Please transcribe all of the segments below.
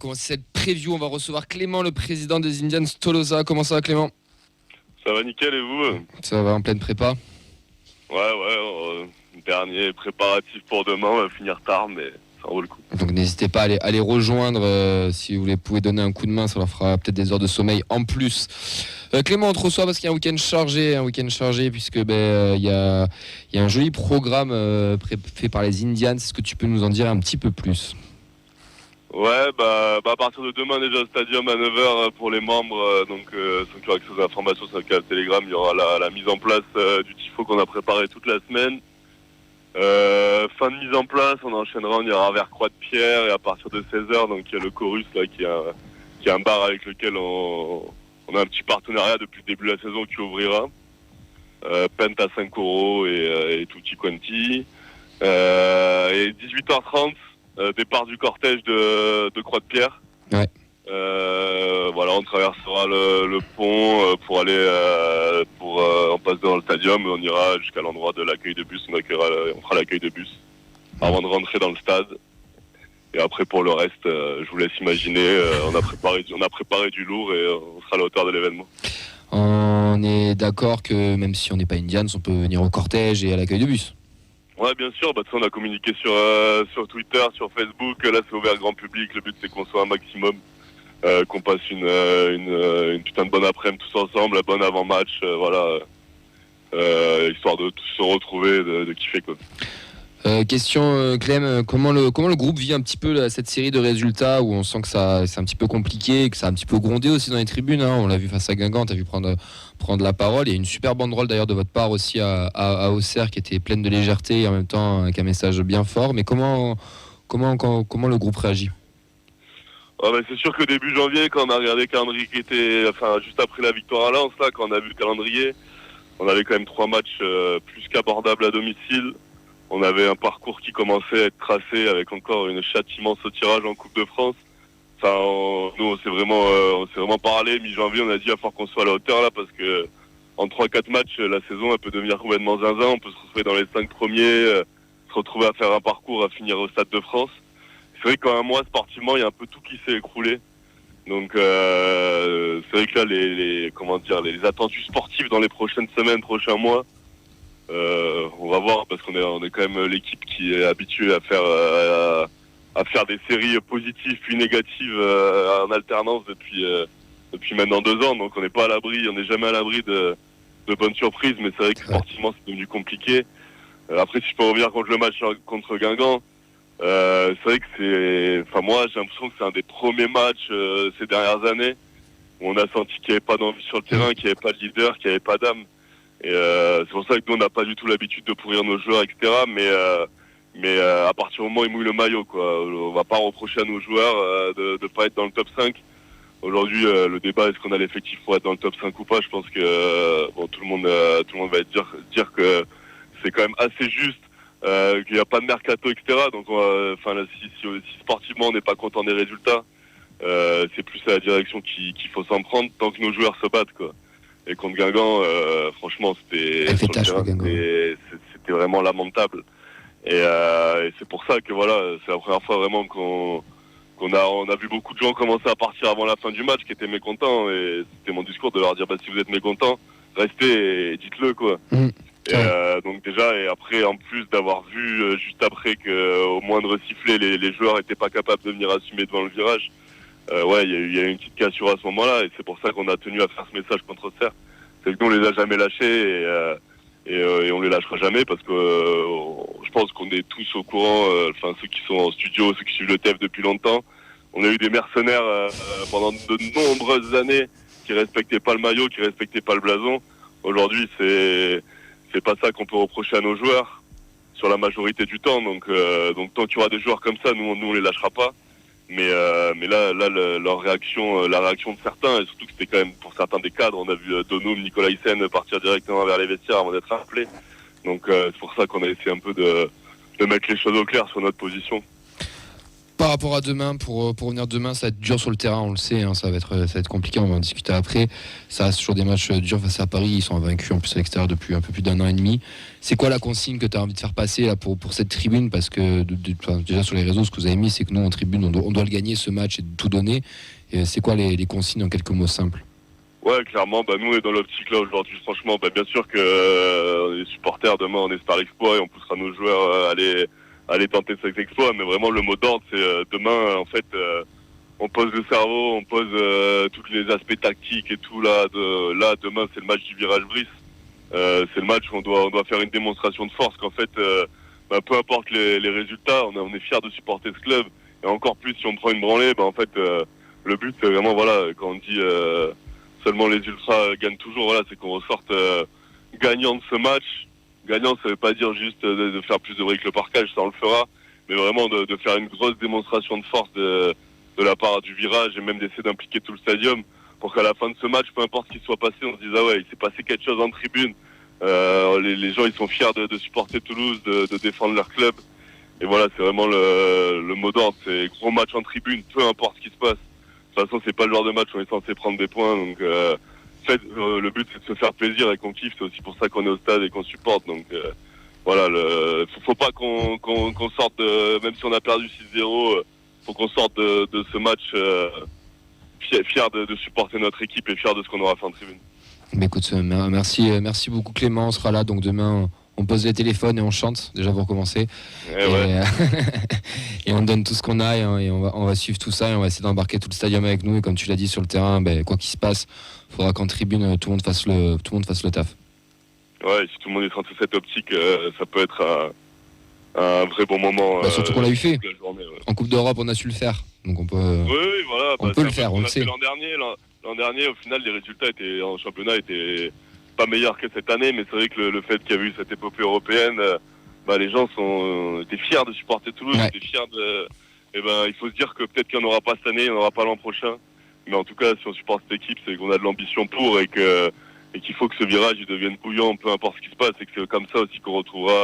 commencer cette preview. On va recevoir Clément, le président des Indians Tolosa. Comment ça va, Clément? Ça va nickel, et vous? Ça va, en pleine prépa? Ouais, dernier préparatif pour demain, on va finir tard, mais ça vaut le coup. Donc n'hésitez pas à les rejoindre si vous pouvez donner un coup de main, ça leur fera peut-être des heures de sommeil en plus. Clément, on te reçoit parce qu'il y a un week-end chargé puisque il y a un joli programme fait par les Indians. Est-ce que tu peux nous en dire un petit peu plus? Ouais, à partir de demain déjà au stadium à 9h pour les membres, donc ceux qui ont accès aux informations sur le canal Telegram, il y aura la mise en place du tifo qu'on a préparé toute la semaine. Fin de mise en place, on enchaînera, on ira vers Croix-de-Pierre et à partir de 16h, donc il y a le Chorus là qui est un bar avec lequel on a un petit partenariat depuis le début de la saison qui ouvrira. Pent à 5 € et Tutti Quanti. Et 18h30, départ du cortège de Croix-de-Pierre. Ouais. Voilà, on traversera le pont pour aller on passe dans le stadium et on ira jusqu'à l'endroit de l'accueil de bus. On fera l'accueil de bus avant de rentrer dans le stade. Et après pour le reste, je vous laisse imaginer. On a préparé du lourd et on sera à la hauteur de l'événement. On est d'accord que même si on n'est pas Indians, on peut venir au cortège et à l'accueil de bus. Ouais, bien sûr. Ça, on a communiqué sur Twitter, sur Facebook. Là, c'est ouvert grand public. Le but, c'est qu'on soit un maximum. Qu'on passe une putain de bonne après-midi tous ensemble, la bonne avant-match, histoire de tous se retrouver, de kiffer quoi. Question Clem, comment le groupe vit un petit peu cette série de résultats où on sent que c'est un petit peu compliqué, que ça a un petit peu grondé aussi dans les tribunes, hein. On l'a vu face à Guingamp, t'as vu prendre la parole. Il y a une super banderole d'ailleurs de votre part aussi à Auxerre qui était pleine de légèreté et en même temps avec un message bien fort. Mais comment le groupe réagit? C'est sûr que début janvier, quand on a regardé le calendrier qui était, juste après la victoire à Lens, là, quand on a vu le calendrier, on avait quand même 3 matchs plus qu'abordables à domicile. On avait un parcours qui commençait à être tracé avec encore une chatte immense au tirage en Coupe de France. Nous, on s'est vraiment parlé. Mi-janvier, on a dit il va falloir qu'on soit à la hauteur là parce que en 3-4 matchs, la saison elle peut devenir complètement zinzin. On peut se retrouver dans les 5 premiers, se retrouver à faire un parcours, à finir au Stade de France. C'est vrai qu'en un mois, sportivement, il y a un peu tout qui s'est écroulé. Donc, c'est vrai que là, les attendus sportifs dans les prochaines semaines, prochains mois, on va voir parce qu'on est quand même l'équipe qui est habituée à faire des séries positives puis négatives en alternance depuis maintenant 2 ans. Donc, on n'est pas à l'abri, on n'est jamais à l'abri de bonnes surprises. Mais c'est vrai que sportivement, c'est devenu compliqué. Après, si je peux revenir contre le match contre Guingamp. C'est vrai que moi j'ai l'impression que c'est un des premiers matchs ces dernières années où on a senti qu'il n'y avait pas d'envie sur le terrain, qu'il n'y avait pas de leader, qu'il n'y avait pas d'âme. Et c'est pour ça que nous on n'a pas du tout l'habitude de pourrir nos joueurs, etc. Mais à partir du moment où ils mouillent le maillot, quoi, on va pas reprocher à nos joueurs de pas être dans le top 5. Aujourd'hui, le débat est-ce qu'on a l'effectif pour être dans le top 5 ou pas. Je pense que tout le monde va dire que c'est quand même assez juste. Qu'il n'y a pas de mercato, etc. Donc, si sportivement on n'est pas content des résultats, c'est plus à la direction qu'il faut s'en prendre tant que nos joueurs se battent, quoi. Et contre Guingamp, franchement, c'était vraiment lamentable. Et c'est pour ça que c'est la première fois vraiment qu'on a vu beaucoup de gens commencer à partir avant la fin du match, qui étaient mécontents. Et c'était mon discours de leur dire si vous êtes mécontents, restez et dites-le, quoi. Donc déjà, et après, en plus d'avoir vu juste après que au moindre sifflet, les joueurs étaient pas capables de venir assumer devant le virage, il y a eu une petite cassure à ce moment-là, et c'est pour ça qu'on a tenu à faire ce message contre Auxerre. C'est que nous, on les a jamais lâchés, et on les lâchera jamais, parce que je pense qu'on est tous au courant, ceux qui sont en studio, ceux qui suivent le TEF depuis longtemps, on a eu des mercenaires pendant de nombreuses années qui respectaient pas le maillot, qui respectaient pas le blason. Aujourd'hui, c'est pas ça qu'on peut reprocher à nos joueurs sur la majorité du temps. Donc tant qu'il y aura des joueurs comme ça, nous on les lâchera pas. Mais là leur réaction, la réaction de certains, et surtout que c'était quand même pour certains des cadres, on a vu Donum, Nicolas Hyssen partir directement vers les vestiaires avant d'être appelés. Donc c'est pour ça qu'on a essayé un peu de mettre les choses au clair sur notre position. Par par rapport à demain, pour revenir demain, ça va être dur sur le terrain, on le sait, hein, ça va être compliqué, on va en discuter après. Ça reste toujours des matchs durs face à Paris, ils sont invaincus en plus à l'extérieur depuis un peu plus d'1 an et demi. C'est quoi la consigne que tu as envie de faire passer là, pour cette tribune? Parce que déjà sur les réseaux, ce que vous avez mis, c'est que nous en tribune, on doit le gagner ce match et tout donner. Et c'est quoi les consignes en quelques mots simples? Ouais, clairement, nous on est dans l'optique là aujourd'hui. Franchement, bien sûr que les supporters demain on espère l'exploit et on poussera nos joueurs à aller tenter cet exploit. Mais vraiment le mot d'ordre, c'est demain en fait, on pose le cerveau, on pose tous les aspects tactiques et tout là. Demain c'est le match du virage Brice. C'est le match où on doit faire une démonstration de force. Qu'en fait, peu importe les résultats, on est fiers de supporter ce club. Et encore plus si on prend une branlée, en fait, le but c'est vraiment quand on dit seulement les ultras gagnent toujours, c'est qu'on ressorte gagnant de ce match. Gagnant, ça veut pas dire juste de faire plus de bruit que le parquage, ça on le fera, mais vraiment de faire une grosse démonstration de force de la part du virage et même d'essayer d'impliquer tout le stadium pour qu'à la fin de ce match, peu importe ce qui soit passé, on se dise il s'est passé quelque chose en tribune. Les gens ils sont fiers de supporter Toulouse, de défendre leur club. Et voilà, c'est vraiment le mot d'ordre, c'est gros match en tribune, peu importe ce qui se passe. De toute façon, c'est pas le genre de match où on est censé prendre des points, donc le but c'est de se faire plaisir et qu'on kiffe, c'est aussi pour ça qu'on est au stade et qu'on supporte. Donc voilà, faut pas qu'on sorte même si on a perdu 6-0, faut qu'on sorte de ce match fier de supporter notre équipe et fier de ce qu'on aura fait en tribune. Mais écoute, merci beaucoup Clément, on sera là donc demain. On pose les téléphones et on chante déjà pour commencer. Et on donne tout ce qu'on a et on va suivre tout ça et on va essayer d'embarquer tout le stadium avec nous. Et comme tu l'as dit sur le terrain, quoi qu'il se passe, il faudra qu'en tribune tout le monde fasse le taf. Ouais, si tout le monde est dans cette optique, ça peut être un vrai bon moment. Surtout qu'on l'a eu fait. Journée, en Coupe d'Europe, on a su le faire. Donc on peut. Oui, voilà. On peut le faire, on le sait. L'an dernier, au final, les résultats en championnat étaient pas meilleur que cette année, mais c'est vrai que le fait qu'il y a eu cette épopée européenne, les gens étaient fiers de supporter Toulouse, étaient fiers il faut se dire que peut-être qu'il n'y en aura pas cette année, il n'y en aura pas l'an prochain, mais en tout cas si on supporte cette équipe, c'est qu'on a de l'ambition pour et qu'il faut que ce virage il devienne bouillant, peu importe ce qui se passe, et que c'est comme ça aussi qu'on retrouvera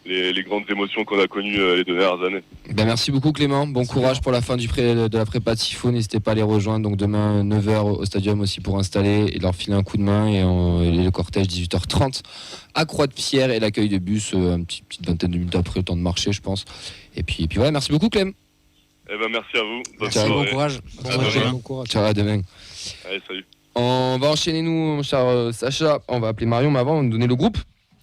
les grandes émotions qu'on a connues les 2 dernières années. Merci beaucoup Clément, bon courage pour la fin de la prépa de Sifo, n'hésitez pas à les rejoindre, donc demain 9h au stadium aussi pour installer et leur filer un coup de main et le cortège 18h30 à Croix-de-Pierre et l'accueil de bus une petite vingtaine de minutes après, le temps de marcher je pense. Et puis voilà, merci beaucoup Clem. Merci à vous. Bon courage. Bon courage. Ciao, à demain. Allez, salut. On va enchaîner nous, mon cher Sacha, on va appeler Marion, mais avant on va nous donner le groupe.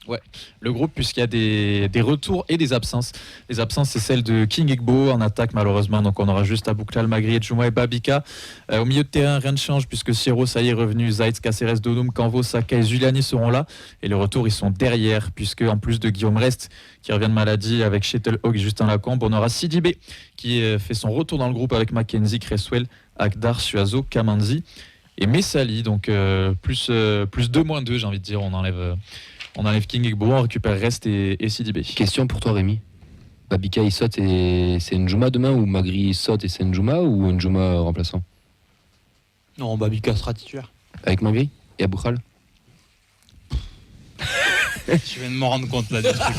Ouais, le groupe, puisqu'il y a des retours et des absences. Les absences, c'est celle de King Egbo en attaque, malheureusement. Donc, on aura juste Abouklal, Magri, Djouma et Babika. Au milieu de terrain, rien ne change, puisque Siro, ça y est revenu. Zaitz, Caceres, Donoum, Canvo, Saka et Zuliani seront là. Et les retours, ils sont derrière, puisque en plus de Guillaume Rest, qui revient de maladie avec Shetel Hogg et Justin Lacombe, on aura Sidibé, qui fait son retour dans le groupe avec Mackenzie, Cresswell, Akdar, Suazo, Kamanzi et Messali. Donc, plus 2-2, j'ai envie de dire, on enlève King Egbo, on récupère Rest et Sidibé. Question pour toi Rémi. Babika il saute et c'est Ndjouma demain, ou Magri saute et c'est Ndjouma, ou Ndjouma remplaçant? Non, Babika sera titulaire. Avec Magri et Aboukhal? Je viens de m'en rendre compte là du truc.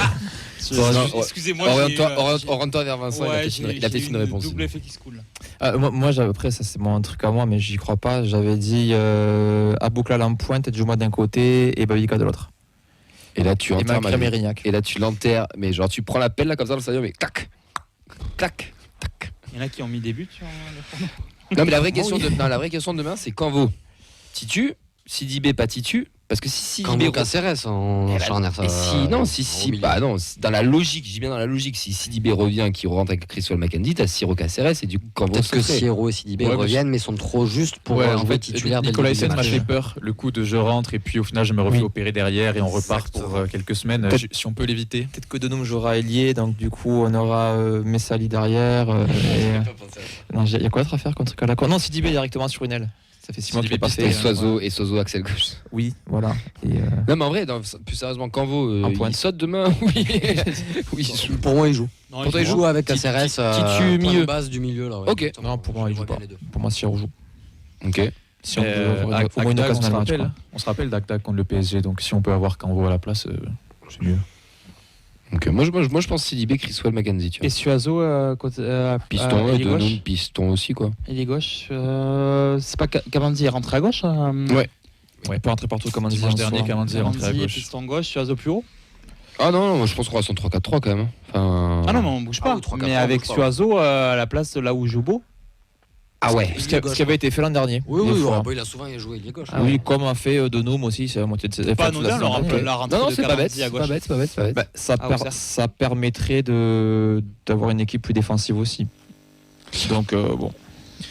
Excusez-moi. Oriente-toi vers Vincent, il a peut-être une réponse. Double effet qui se coule. Moi, après, ça c'est un truc à moi, mais j'y crois pas. J'avais dit Abouklal en pointe, Djouma d'un côté et Babika de l'autre. Et là tu enterres Mérignac. Et là tu l'enterres, mais genre tu prends la pelle là comme ça dans le stadium, mais clac, clac, tac. Il y en a qui ont mis des buts sur le. Non mais la vraie question de demain, c'est Canvo Titu, Sidibé pas Titu. Parce que si Sidibé Caceres en charnière, ça. Dans la logique, je dis bien dans la logique, si Sidibé revient, qui rentre avec Cresswell McKenzie, t'as Siro Caceres et du coup Canvo. Peut-être que Siro et Sidibé reviennent, mais sont trop justes pour jouer titulaire. Nicolas Hyssen m'a fait peur, le coup de je rentre et puis au final je me refais opérer derrière et on repart pour quelques semaines. Si on peut l'éviter. Peut-être que Donoum jouera ailier, donc du coup on aura Messali derrière. Il y a quoi d'autre à faire contre Calacroix? Non, Sidibé directement sur une aile. Ça fait 6 mois qu'il est passé. Et Sozo Axel gauche. Oui, voilà. Non mais en vrai, plus sérieusement, Canvo il saute demain. Oui. Pour moi il joue. Non, il joue avec Caceres. Titu milieu. Base du milieu là. Ok. Non, pour moi il joue pas. Pour moi Siro joue. Ok. Si on se rappelle d'Akdak contre le PSG, donc si on peut avoir Canvo à la place, c'est mieux. Donc, moi, je pense Sidibé, Criswell, Mackenzie. Tu vois. Et Suazo, Piston, et gauche. Donum, piston aussi, quoi. Il est gauche. C'est pas Camanzi est rentré à gauche. Ouais. Il peut rentrer partout comme on disait Dimanche dernier, Camanzi est rentré à Camanzi, gauche. piston gauche, Suazo plus haut. Ah non, moi je pense qu'on reste en 3-4-3 quand même. Enfin... Ah non, mais on bouge pas. Ah oui, 3-4-3, mais on avec bouge pas. Suazo à la place là où joue Beau. Ah ouais. Ce qui avait été fait l'an dernier. Oui, des fois. il a souvent joué, il est gauche. Oui, comme a fait Donum aussi, c'est la moitié de ses. Pas anodin la rentrée Non, de c'est pas bête, Camanzi à c'est gauche. pas bête, c'est pas bête, c'est pas bête. Bah, Auxerre. ça permettrait d'avoir une équipe plus défensive aussi. Donc bon,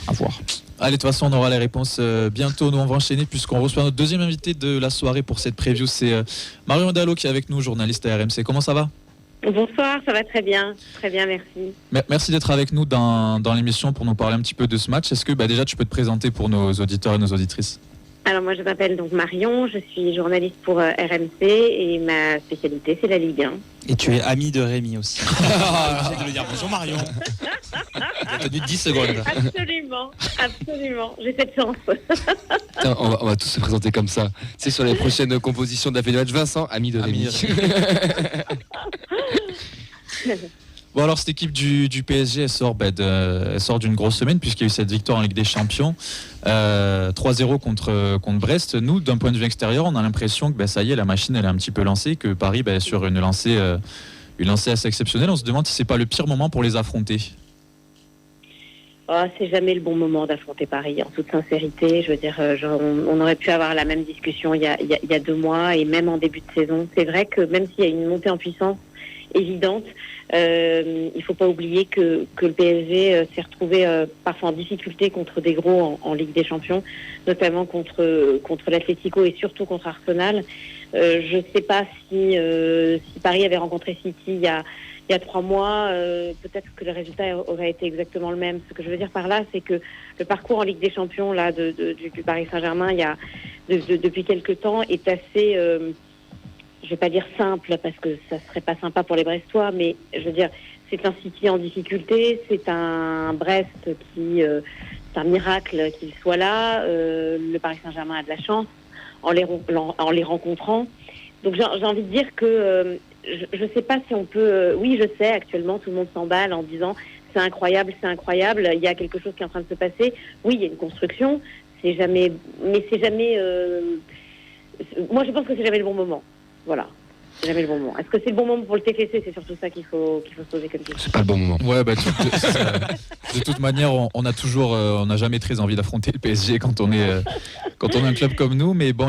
à voir. Allez, de toute façon, on aura les réponses bientôt. Nous, on va enchaîner puisqu'on reçoit notre deuxième invité de la soirée pour cette preview. C'est Marion Dallo qui est avec nous, journaliste à RMC. Comment ça va ? Bonsoir, ça va très bien, merci. Merci d'être avec nous dans l'émission pour nous parler un petit peu de ce match. Est-ce que déjà tu peux te présenter pour nos auditeurs et nos auditrices ? Alors moi je m'appelle donc Marion, je suis journaliste pour RMC et ma spécialité c'est la Ligue 1. Et tu es ami de Rémi aussi. J'essaie de le dire. Bonjour Marion. Il a tenu 10 secondes. Absolument, j'ai cette chance. Tiens, on va tous se présenter comme ça. C'est sur les prochaines compositions de la fête de match. Vincent, ami de Rémi. Bon, alors cette équipe du PSG, elle sort d'une grosse semaine puisqu'il y a eu cette victoire en Ligue des Champions 3-0 contre Brest. Nous, d'un point de vue extérieur, on a l'impression que ça y est, la machine elle est un petit peu lancée, que Paris est sur une lancée assez exceptionnelle. On se demande si c'est pas le pire moment pour les affronter. Oh, c'est jamais le bon moment d'affronter Paris, en toute sincérité. Je veux dire, on aurait pu avoir la même discussion il y a 2 mois et même en début de saison. C'est vrai que même s'il y a une montée en puissance évidente, il faut pas oublier que le PSG s'est retrouvé parfois en difficulté contre des gros en Ligue des Champions, notamment contre l'Atlético et surtout contre Arsenal. Je sais pas si Paris avait rencontré City il y a 3 mois, peut-être que le résultat aurait été exactement le même. Ce que je veux dire par là, c'est que le parcours en Ligue des Champions là du Paris Saint-Germain depuis quelques temps est assez je vais pas dire simple parce que ça serait pas sympa pour les Brestois, mais je veux dire, c'est un City en difficulté, c'est un Brest qui, c'est un miracle qu'il soit là. Le Paris Saint-Germain a de la chance en les rencontrant. Donc j'ai envie de dire que je sais pas si on peut. Oui, je sais, actuellement tout le monde s'emballe en disant c'est incroyable, il y a quelque chose qui est en train de se passer. Oui, il y a une construction, c'est jamais. Moi, je pense que c'est jamais le bon moment. Voilà, c'est jamais le bon moment. Est-ce que c'est le bon moment pour le TFC ? C'est surtout ça qu'il faut se poser comme question. C'est pas le bon moment. Ouais, de toute manière, on n'a jamais très envie d'affronter le PSG quand on est un club comme nous. Mais bon,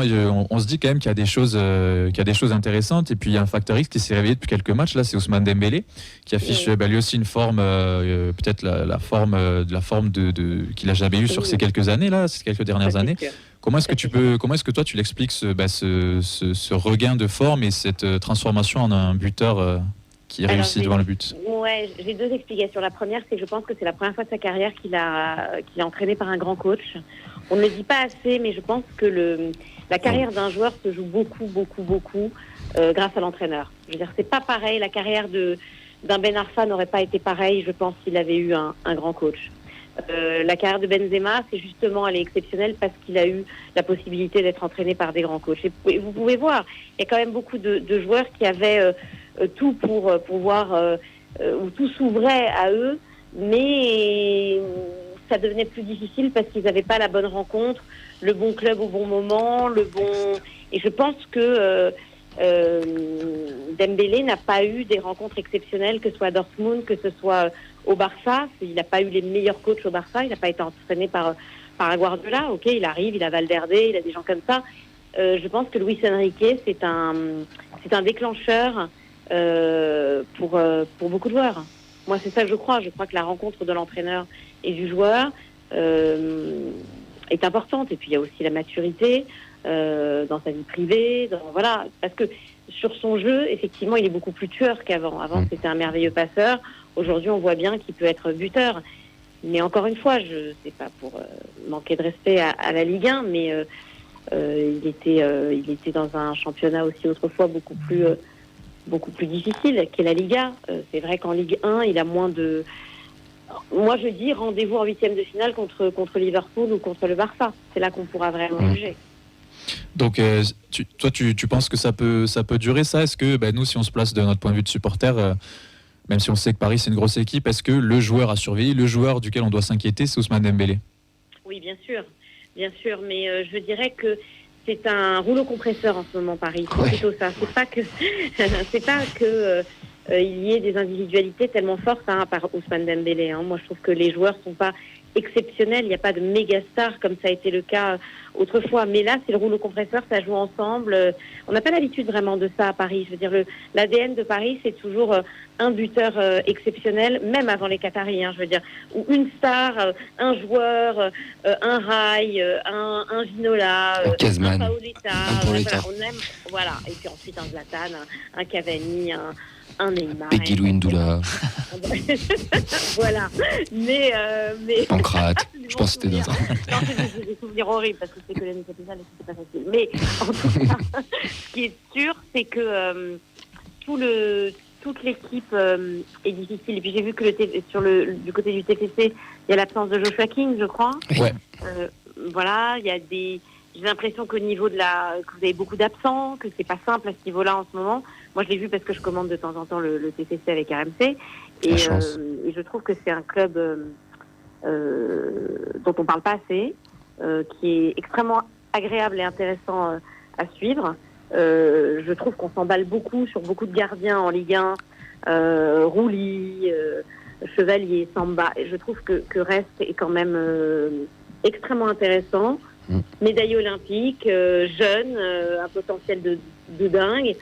on se dit quand même qu'il y a des choses intéressantes. Et puis il y a un facteur X qui s'est réveillé depuis quelques matchs. Là, c'est Ousmane Dembélé qui affiche lui aussi une forme, peut-être la forme qu'il a jamais eue sur ces quelques années là, ces quelques dernières années. Comment est-ce que toi tu l'expliques ce regain de forme et cette transformation en un buteur qui réussit devant le but? Ouais, j'ai 2 explications. La première, c'est que je pense que c'est la première fois de sa carrière qu'il est entraîné par un grand coach. On ne le dit pas assez, mais je pense que la carrière d'un joueur se joue beaucoup grâce à l'entraîneur. Je veux dire, c'est pas pareil. La carrière d'un Ben Arfa n'aurait pas été pareille, je pense, s'il avait eu un grand coach. La carrière de Benzema, c'est justement, elle est exceptionnelle parce qu'il a eu la possibilité d'être entraîné par des grands coachs. Et vous pouvez voir, il y a quand même beaucoup de joueurs qui avaient tout pour pouvoir, où tout s'ouvrait à eux, mais ça devenait plus difficile parce qu'ils n'avaient pas la bonne rencontre, le bon club au bon moment, Et je pense que Dembélé n'a pas eu des rencontres exceptionnelles, que ce soit à Dortmund, que ce soit au Barça. Il n'a pas eu les meilleurs coachs au Barça, il n'a pas été entraîné par Guardiola. Ok, il arrive, il a Valverde, il a des gens comme ça. Je pense que Luis Enrique, c'est un déclencheur pour beaucoup de joueurs. Moi, c'est ça que je crois. Je crois que la rencontre de l'entraîneur et du joueur est importante. Et puis, il y a aussi la maturité dans sa vie privée. Voilà. Parce que sur son jeu, effectivement, il est beaucoup plus tueur qu'avant. Avant, c'était un merveilleux passeur. Aujourd'hui, on voit bien qu'il peut être buteur. Mais encore une fois, je sais pas pour manquer de respect à la Ligue 1, mais il était dans un championnat aussi autrefois beaucoup plus difficile qu'est la Liga. C'est vrai qu'en Ligue 1, il a moins de... Moi, je dis rendez-vous en 8e de finale contre Liverpool ou contre le Barça. C'est là qu'on pourra vraiment juger. Donc, tu penses que ça peut durer ça? Est-ce que nous, si on se place de notre point de vue de supporter, même si on sait que Paris c'est une grosse équipe, est-ce que le joueur à surveiller, le joueur duquel on doit s'inquiéter, c'est Ousmane Dembélé? Oui, bien sûr, mais je dirais que c'est un rouleau compresseur en ce moment, Paris. C'est plutôt ça. C'est pas que il y ait des individualités tellement fortes par Ousmane Dembélé. Moi, je trouve que les joueurs sont pas exceptionnels. Il n'y a pas de méga star comme ça a été le cas autrefois. Mais là, c'est le rouleau compresseur, ça joue ensemble. On n'a pas l'habitude vraiment de ça à Paris. Je veux dire, l'ADN de Paris, c'est toujours un buteur exceptionnel, même avant les Qataris. Je veux dire, ou une star, un joueur, un Rai, un Ginola, un Paoletta. Voilà, on aime. Voilà. Et puis ensuite un Zlatan, un Cavani, un Neymar. Peggy Ndoula. Voilà. Mais Pancrate. Je pense que c'était dans ça. Non, c'est des souvenirs horribles parce que c'est que l'année capitale et c'était pas facile. Mais en tout cas, ce qui est sûr, c'est que toute l'équipe est difficile. Et puis j'ai vu que du côté du TFC, il y a l'absence de Joshua King, je crois. Ouais. Voilà, il y a j'ai l'impression qu'au niveau que vous avez beaucoup d'absents, que c'est pas simple à ce niveau-là en ce moment. Moi, je l'ai vu parce que je commande de temps en temps le TFC avec RMC. Et je trouve que c'est un club dont on parle pas assez, qui est extrêmement agréable et intéressant à suivre. Je trouve qu'on s'emballe beaucoup sur beaucoup de gardiens en Ligue 1, Roulis, Chevalier, Samba. Et je trouve que Rest est quand même extrêmement intéressant. Médaille olympique, jeune, un potentiel de dingue.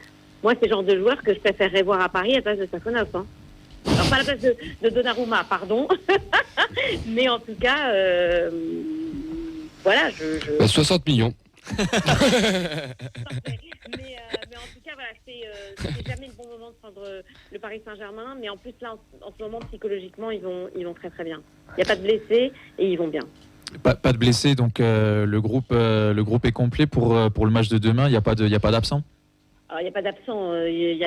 Moi, c'est le genre de joueur que je préférerais voir à Paris à la place de Safonov. Alors, pas à la place de Donnarumma, pardon. Mais en tout cas, voilà, 60 millions. mais en tout cas, voilà, c'est jamais le bon moment de prendre le Paris Saint-Germain. Mais en plus, là, en ce moment, psychologiquement, ils vont très très bien. Il n'y a pas de blessés et ils vont bien. Pas de blessés, donc le groupe est complet pour le match de demain. Il n'y a pas d'absent? Alors, il n'y a pas d'absent. Il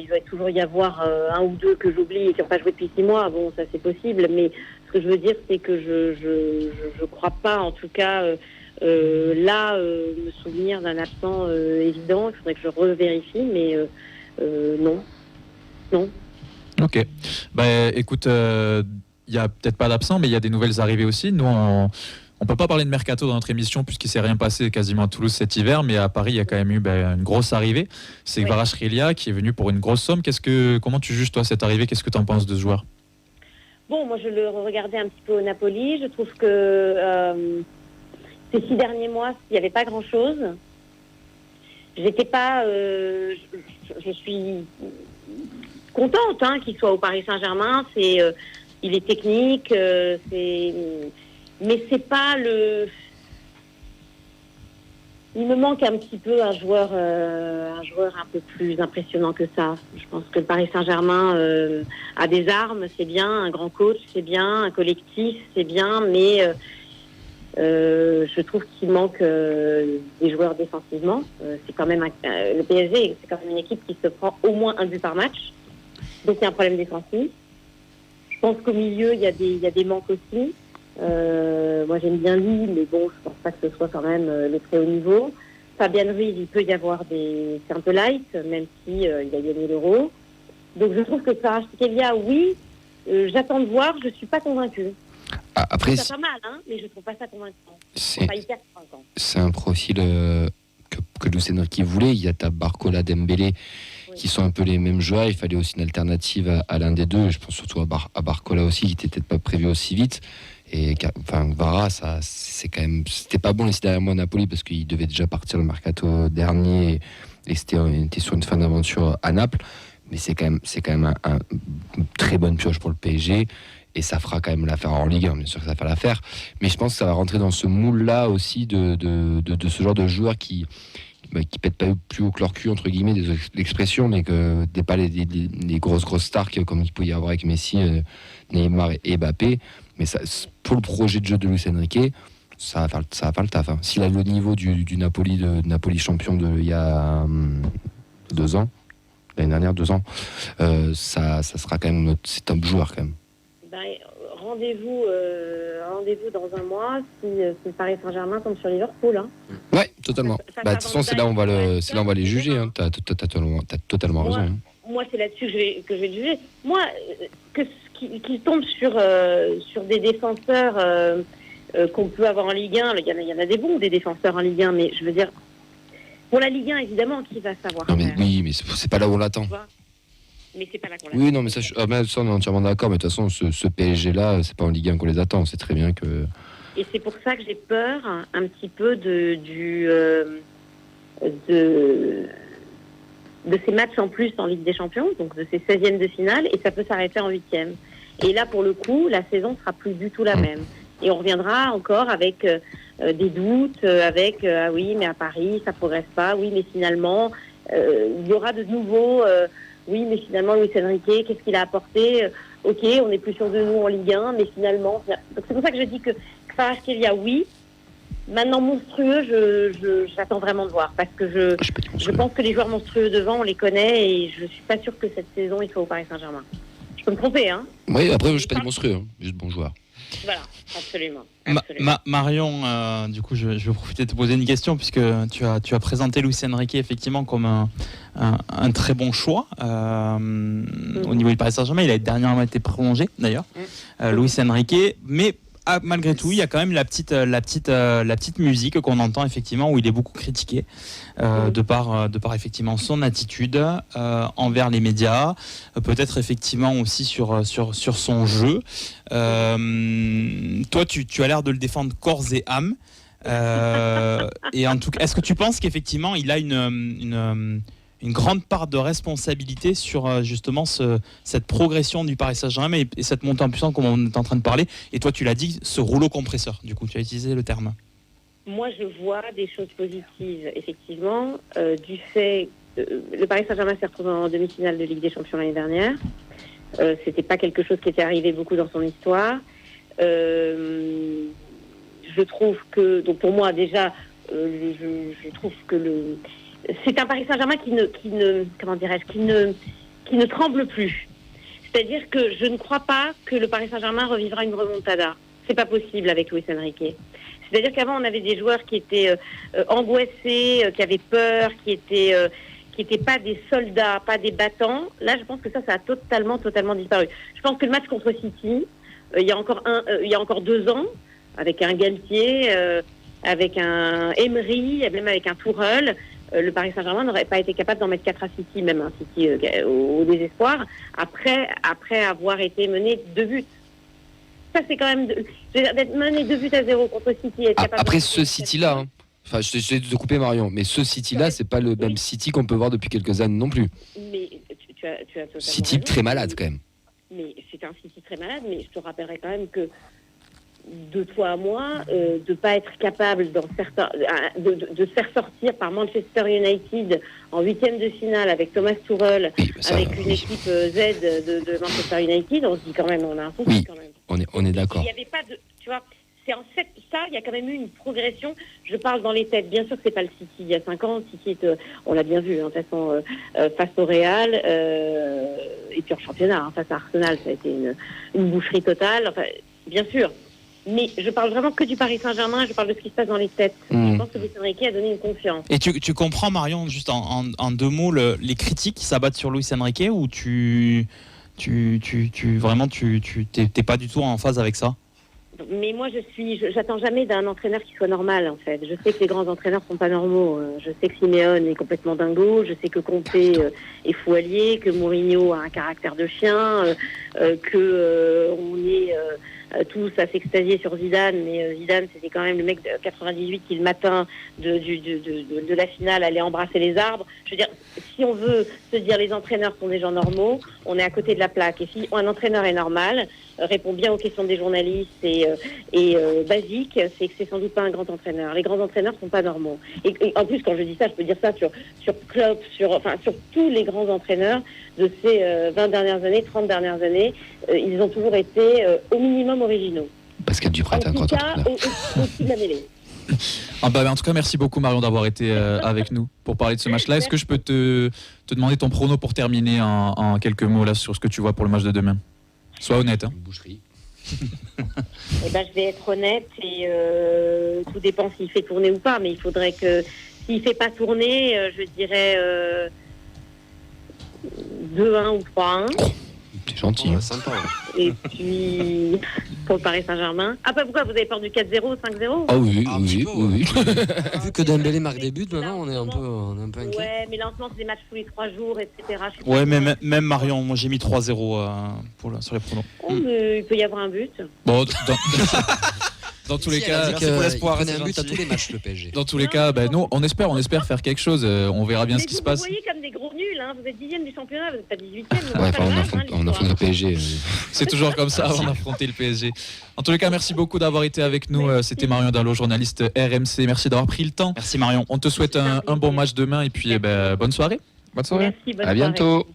va toujours y avoir un ou deux que j'oublie et qui n'ont pas joué depuis 6 mois. Bon, ça c'est possible. Mais ce que je veux dire, c'est que je crois pas, en tout cas, me souvenir d'un absent évident. Il faudrait que je revérifie, mais non. Ok. Écoute. Il n'y a peut-être pas d'absent, mais il y a des nouvelles arrivées aussi. Nous, on ne peut pas parler de mercato dans notre émission puisqu'il ne s'est rien passé quasiment à Toulouse cet hiver, mais à Paris, il y a quand même eu une grosse arrivée. C'est Kvaratskhelia qui est venu pour une grosse somme. Comment tu juges, toi, cette arrivée? Qu'est-ce que tu en penses de ce joueur? Bon, moi, je le regardais un petit peu au Napoli. Je trouve que ces 6 derniers mois, il n'y avait pas grand-chose. J'étais pas... je suis contente qu'il soit au Paris Saint-Germain. Il est technique, mais c'est pas Il me manque un petit peu un joueur un peu plus impressionnant que ça. Je pense que le Paris Saint-Germain a des armes, c'est bien, un grand coach, c'est bien, un collectif, c'est bien, mais je trouve qu'il manque des joueurs défensivement. C'est quand même le PSG, c'est quand même une équipe qui se prend au moins un but par match, donc il y a un problème défensif. Je pense qu'au milieu, il y a des manques aussi. Moi, j'aime bien Lille, mais bon, je pense pas que ce soit quand même le très haut niveau. Fabian Ruiz, il peut y avoir c'est un peu light, même si il a gagné l'Euro. Donc, je trouve que Kvaratskhelia, oui, j'attends de voir, je suis pas convaincue. Après, c'est pas mal, mais je trouve pas ça convaincant. C'est pas hyper convaincant. C'est un profil que Luis Enrique voulait. Il y a Barcola, Dembélé, qui sont un peu les mêmes joueurs. Il fallait aussi une alternative à l'un des deux. Je pense surtout à Barcola aussi, qui n'était peut-être pas prévu aussi vite. Et Kvara, c'était pas bon les 6 derniers mois à Napoli parce qu'il devait déjà partir le mercato dernier et était sur une fin d'aventure à Naples. Mais c'est quand même un très bonne pioche pour le PSG. Et ça fera quand même l'affaire en Ligue 1, bien sûr que ça va faire l'affaire. Mais je pense que ça va rentrer dans ce moule-là aussi de ce genre de joueurs qui pètent pas plus haut que leur cul, entre guillemets, des expressions, mais que pas les grosses stars comme il peut y avoir avec Messi, Neymar et Mbappé. Mais ça, pour le projet de jeu de Luis Enrique, ça va faire le taf. S'il a le niveau du Napoli, de Napoli champion il y a 2 ans, l'année dernière, 2 ans, ça sera quand même c'est top joueur quand même. rendez-vous dans un mois si le Paris Saint-Germain tombe sur Liverpool. Hein. Ouais, totalement. De toute façon, c'est là où on va les juger. Hein. T'as totalement raison. Hein. Moi, c'est là-dessus que je vais juger. Moi, qu'ils tombent sur des défenseurs qu'on peut avoir en Ligue 1, il y en a des bons, des défenseurs en Ligue 1, mais je veux dire, pour la Ligue 1, évidemment, qui va savoir. Non, mais oui, mais c'est pas là où on l'attend. Mais c'est pas là qu'on l'attend. Oui, non, mais ça, on est entièrement d'accord. Mais de toute façon, ce PSG-là, c'est pas en Ligue 1 qu'on les attend. C'est très bien que. Et c'est pour ça que j'ai peur un petit peu de ces matchs en plus en Ligue des Champions, donc de ces 16e de finale, et ça peut s'arrêter en 8e. Et là, pour le coup, la saison sera plus du tout la même. Et on reviendra encore avec des doutes, avec ah oui, mais à Paris, ça progresse pas. Oui, mais finalement, il y aura de nouveau. Oui, mais finalement, Luis Enrique, qu'est-ce qu'il a apporté? Ok, on est plus sûr de nous en Ligue 1, mais finalement. Donc c'est pour ça que je dis que Kvaratskhelia, oui. Maintenant, monstrueux, j'attends vraiment de voir. Parce que je pense que les joueurs monstrueux devant, on les connaît. Et je suis pas sûre que cette saison, il soit au Paris Saint-Germain. Je peux me tromper, hein. Oui, après, je suis pas des monstrueux, hein. Juste bons joueurs. Voilà, absolument. Marion, du coup, je vais profiter de te poser une question puisque tu as présenté Luis Enrique effectivement comme un très bon choix au niveau du Paris Saint-Germain. Il a dernièrement été prolongé d'ailleurs, Luis Enrique, mais malgré tout, il y a quand même la petite musique qu'on entend effectivement où il est beaucoup critiqué de par effectivement son attitude envers les médias, peut-être effectivement aussi sur son jeu. Toi, tu as l'air de le défendre corps et âme. Et en tout cas, est-ce que tu penses qu'effectivement il a une grande part de responsabilité sur justement cette progression du Paris Saint-Germain et cette montée en puissance comme on est en train de parler, et toi tu l'as dit, ce rouleau compresseur, du coup tu as utilisé le terme. Moi je vois des choses positives effectivement du fait le Paris Saint-Germain s'est retrouvé en demi-finale de Ligue des Champions l'année dernière. C'était pas quelque chose qui était arrivé beaucoup dans son histoire. Je trouve que, donc pour moi déjà, je trouve que c'est un Paris Saint-Germain qui ne tremble plus. C'est-à-dire que je ne crois pas que le Paris Saint-Germain revivra une remontada. C'est pas possible avec Luis Enrique. C'est-à-dire qu'avant on avait des joueurs qui étaient angoissés, qui avaient peur, qui étaient pas des soldats, pas des battants. Là, je pense que ça a totalement disparu. Je pense que le match contre City, il y a encore 2 ans, avec un Galtier, avec un Emery, même avec un Tourelle, le Paris Saint-Germain n'aurait pas été capable d'en mettre 4 à City, même un City au désespoir, après avoir été mené 2 buts. Ça, c'est quand même d'être mené 2-0 contre City. Être capable après ce City-là, hein. Enfin, je t'ai de couper Marion, mais ce City-là, c'est pas le même City qu'on peut voir depuis quelques années non plus. Mais tu as totalement City raison. très malade quand même. Mais c'est un City très malade, mais je te rappellerai quand même que de toi à moi, de pas être capable de se faire sortir par Manchester United en 8e de finale avec Thomas Tuchel, avec une équipe Z de Manchester United, on se dit quand même, on a un souci quand même. On est d'accord. Il n'y avait pas de, tu vois, c'est en fait ça, il y a quand même eu une progression. Je parle dans les têtes. Bien sûr que c'est pas le City il y a 5 ans. City, on l'a bien vu, hein, de toute façon, face au Real, et puis en championnat, hein, face à Arsenal, ça a été une boucherie totale. Enfin, bien sûr. Mais je parle vraiment que du Paris Saint-Germain, je parle de ce qui se passe dans les têtes. Je pense que Luis Enrique a donné une confiance. Et tu comprends, Marion, juste en 2 mots, les critiques qui s'abattent sur Luis Enrique, ou vraiment t'es pas du tout en phase avec ça? Mais moi, j'attends jamais d'un entraîneur qui soit normal, en fait. Je sais que les grands entraîneurs sont pas normaux. Je sais que Simeone est complètement dingo. Je sais que Conte est fou allié, que Mourinho a un caractère de chien, que on est tous à s'extasier sur Zidane, mais Zidane, c'était quand même le mec de 98 qui, le matin de la finale, allait embrasser les arbres. Je veux dire, si on veut se dire les entraîneurs sont des gens normaux, on est à côté de la plaque. Et si un entraîneur est normal, répond bien aux questions des journalistes et basique, c'est que c'est sans doute pas un grand entraîneur. Les grands entraîneurs sont pas normaux. Et en plus, quand je dis ça, je peux dire ça sur Klopp, sur tous les grands entraîneurs de ces 20 dernières années, 30 dernières années. Ils ont toujours été au minimum originaux. Pascal Duprat, un grand entraîneur. Au-dessus de la mêlée. En tout cas, merci beaucoup Marion d'avoir été avec nous pour parler de ce match-là. Est-ce que je peux te demander ton prono pour terminer en quelques mots là sur ce que tu vois pour le match de demain? Sois honnête. Hein. Une boucherie. Eh ben, je vais être honnête et tout dépend s'il fait tourner ou pas, mais il faudrait que s'il fait pas tourner, je dirais 2-1 ou 3-1. C'est gentil. Ouais, sympa. Et puis pour le Paris Saint-Germain. Ah, pourquoi vous avez peur du 4-0, 5-0? Ah oui, Un petit peu, oui. Vu que Dembélé marque des buts, maintenant on est un peu inquiet. Ouais, mais là en ce moment c'est des matchs tous les 3 jours, etc. Ouais, mais même Marion, moi j'ai mis 3-0 sur les pronos. Oh, mais il peut y avoir un but. Bon, dans tous les cas, il prenait un but à tous les matchs, le PSG. dans tous les cas, nous, on espère faire quelque chose. On verra bien Mais ce qui se vous passe. voyez comme des gros nuls, hein. Vous êtes 10e du championnat, vous n'êtes pas 18e. Ouais, on affronte le PSG. C'est toujours comme ça avant d'affronter le PSG. En tous les cas, merci beaucoup d'avoir été avec nous. C'était Marion Dallo, journaliste RMC. Merci d'avoir pris le temps. Merci Marion. On te souhaite un bon match demain et puis bonne soirée. Bonne soirée. Merci, bonne À soirée. bientôt.